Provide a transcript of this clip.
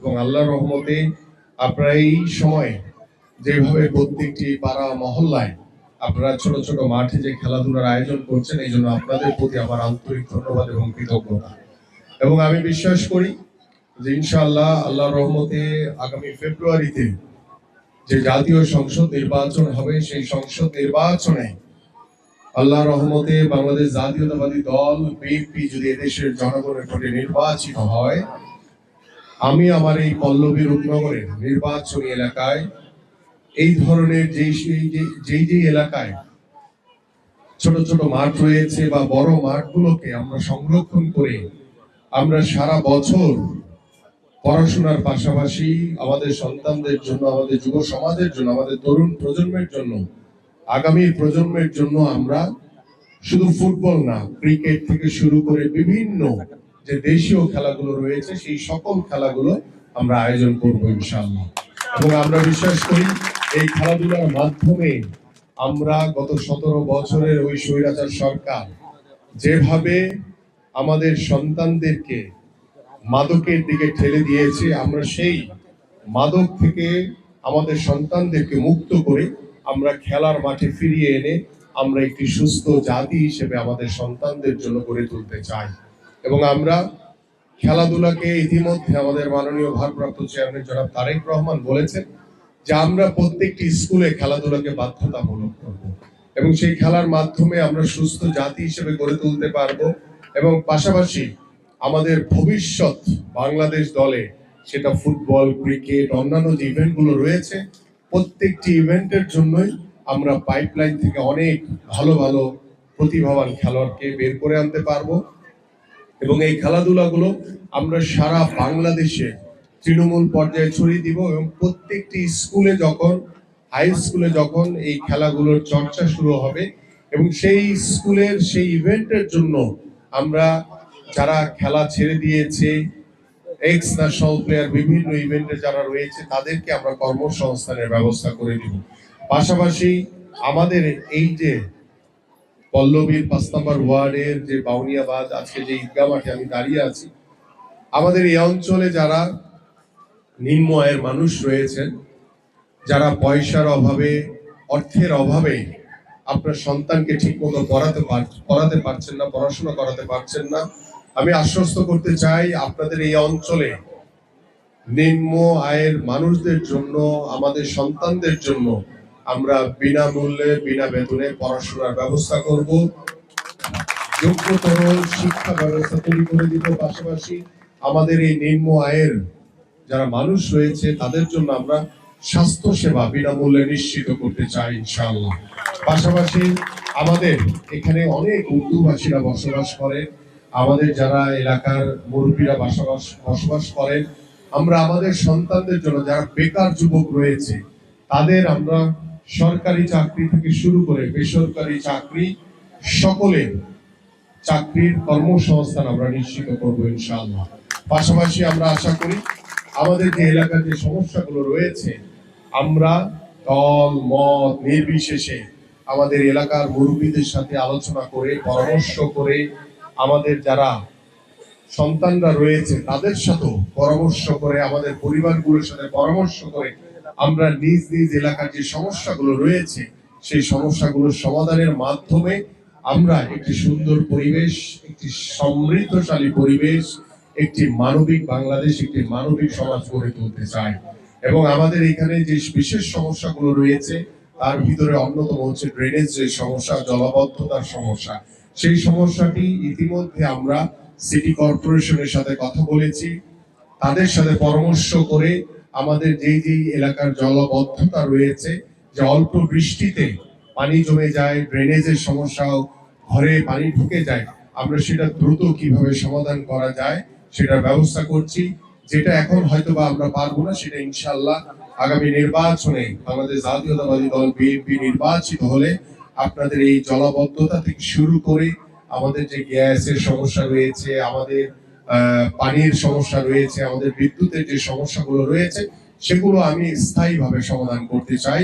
এবং আল্লাহর রহমতে আপনারা এই সময় যেভাবে প্রত্যেকটি পাড়া মহল্লায় আপনারা ছোট ছোট মাঠে যে খেলাধুলার আয়োজন করছেন, এই জন্য আপনাদের প্রতি আমার আন্তরিক ধন্যবাদ এবং কৃতজ্ঞতা। এবং আমি বিশ্বাস করি যে ইনশাআল্লাহ আল্লাহর রহমতে আগামী ফেব্রুয়ারিতে যে জাতীয় সংসদ নির্বাচন হবে, সেই সংসদ নির্বাচনে আল্লাহর রহমতে বাংলাদেশ জাতীয়তাবাদী দল বিএনপি যদি এদেশের জনগণের ভোটে নির্বাচিত হয়, আমি আমার এই পল্লবী রূপনগরের নির্বাচনী এলাকায় এই ধরনের যেই এলাকায় ছোট ছোট মাঠ রয়েছে বা বড় মাঠগুলোকে আমরা সংরক্ষণ করে আমরা সারা বছর পড়াশোনার পাশাপাশি আমাদের সন্তানদের জন্য, আমাদের যুব সমাজের জন্য, আমাদের তরুণ প্রজন্মের জন্য, আগামী প্রজন্মের জন্য আমরা শুধু ফুটবল না, ক্রিকেট থেকে শুরু করে বিভিন্ন যে দেশীয় খেলাগুলো রয়েছে সেই সকল খেলাগুলো আমরা আয়োজন করবো ইনশাআল্লাহ। এবং আমরা বিশ্বাস করি এই খেলাধুলার মাধ্যমে আমরা গত 17 বছরের ওই স্বৈরাচার সরকার যেভাবে আমাদের সন্তানদেরকে মাদকের দিকে ঠেলে দিয়েছে, আমরা সেই মাদক থেকে আমাদের সন্তানদেরকে মুক্ত করে আমরা খেলার মাঠে ফিরিয়ে এনে আমরা একটি সুস্থ জাতি হিসেবে আমাদের সন্তানদের জন্য গড়ে তুলতে চাই। এবং আমরা খেলাধুলাকে ইতিমধ্যে আমাদের মাননীয় ভারপ্রাপ্ত চেয়ারম্যান জনাব তারেক রহমান বলেছেন যে আমরা প্রত্যেকটি স্কুলে খেলাধুলাকে বাধ্যতামূলক করব এবং সেই খেলার মাধ্যমে আমরা সুস্থ জাতি হিসেবে গড়ে তুলতে পারবো। এবং পাশাপাশি আমাদের ভবিষ্যৎ বাংলাদেশ দলে সেটা ফুটবল, ক্রিকেট, অন্যান্য যে ইভেন্টগুলো রয়েছে, প্রত্যেকটি ইভেন্টের জন্যই আমরা পাইপলাইন থেকে অনেক ভালো ভালো প্রতিভাবান খেলোয়াড়কে বের করে আনতে পারবো। এবং এই খেলাধুলাগুলো আমরা সারা বাংলাদেশে তৃণমূল পর্যায়ে ছড়িয়ে দিব এবং প্রত্যেকটি স্কুলে যখন, হাই স্কুলে যখন এই খেলাগুলোর চর্চা শুরু হবে এবং সেই স্কুলের সেই ইভেন্টের জন্য আমরা যারা খেলা ছেড়ে দিয়েছে, এক্স ন্যাশনাল প্লেয়ার, বিভিন্ন ইভেন্টে যারা রয়েছে তাদেরকে আমরা কর্মসংস্থানের ব্যবস্থা করে দিব। পাশাপাশি আমাদের এই যে পল্লবীর 5 নম্বর ওয়ার্ডের যে বাউনিয়াবাদ, আজকে যে ঈদগাহ মাঠে আমি দাঁড়িয়ে আছি, আমাদের এই অঞ্চলে যারা নিম্ন আয়ের মানুষ রয়েছেন, যারা পয়সার অভাবে, অর্থের অভাবে আপনার সন্তানকে ঠিক মতো পড়াতে পারছেন না, পড়াশোনা করাতে পারছেন না, আমি আশ্বস্ত করতে চাই আপনাদের এই অঞ্চলে নিম্ন আয়ের মানুষদের জন্য, আমাদের সন্তানদের জন্য আমরা বিনামূল্যে, বিনা বেতনে পড়াশোনার ব্যবস্থা করব, যোগ্যতর শিক্ষা ব্যবস্থা তৈরি করে দিব। পাশাপাশি আমাদের এই নিম্ন আয়ের যারা মানুষ রয়েছে তাদের জন্য আমরা স্বাস্থ্য সেবা বিনামূল্যে নিশ্চিত করতে চাই ইনশাআল্লাহ। পাশাপাশি আমাদের এখানে অনেক উর্দু ভাষীরা বসবাস করে, আমাদের যারা এলাকার মুরব্বীরা বসবাস করেন, আমরা আমাদের সন্তানদের জন্য যারা বেকার যুবক রয়েছে তাদের আমরা সরকারি চাকরি থেকে শুরু করে বেসরকারি চাকরি, সকলের চাকরির কর্মসংস্থান আমরা নিশ্চিত করবো ইনশাআল্লাহ। পাশাপাশি আমরা আশা করি আমাদের যে এলাকার যে সমস্যাগুলো রয়েছে আমরা দল মত নির্বিশেষে আমাদের এলাকার মুরব্বীদের সাথে আলোচনা করে, পরামর্শ করে, আমাদের যারা সন্তানরা রয়েছে তাদের সাথেও পরামর্শ করে, আমাদের পরিবারগুলোর সাথে পরামর্শ করে আমরা নিজ নিজ এলাকার যে সমস্যাগুলো রয়েছে সেই সমস্যাগুলোর সমাধানের মাধ্যমে আমরা একটি সুন্দর পরিবেশ, একটি সমৃদ্ধশালী পরিবেশ, একটি মানবিক বাংলাদেশ, একটি মানবিক সমাজ গড়ে তুলতে চাই। এবং আমাদের এখানে যে বিশেষ সমস্যাগুলো রয়েছে তার ভিতরে অন্যতম হচ্ছে ড্রেনেজ যে সমস্যা, জলাবদ্ধতার সমস্যা। সেই সমস্যাটি ইতিমধ্যে আমরা সিটি কর্পোরেশনের সাথে কথা বলেছি, তাদের সাথে পরামর্শ করে আমাদের যেই এলাকার জলাবদ্ধতা রয়েছে, যে অল্প বৃষ্টিতে পানি জমে যায়, ড্রেনেজের সমস্যাও, ঘরে পানি ঢুকে যায়, আমরা সেটা দ্রুত কিভাবে সমাধান করা যায় সেটার ব্যবস্থা করছি। যেটা এখন হয়তো বা আমরা পারবো না, সেটা ইনশাআল্লাহ আগামী নির্বাচনে বাংলাদেশ জাতীয়তাবাদী দল বিএনপি নির্বাচিত হলে আপনাদের এই জলাবদ্ধতা থেকে শুরু করে আমাদের যে গ্যাসের সমস্যা রয়েছে, আমাদের পানির সমস্যা রয়েছে, আমাদের বিদ্যুতের যে সমস্যাগুলো রয়েছে সেগুলো আমি স্থায়ীভাবে সমাধান করতে চাই।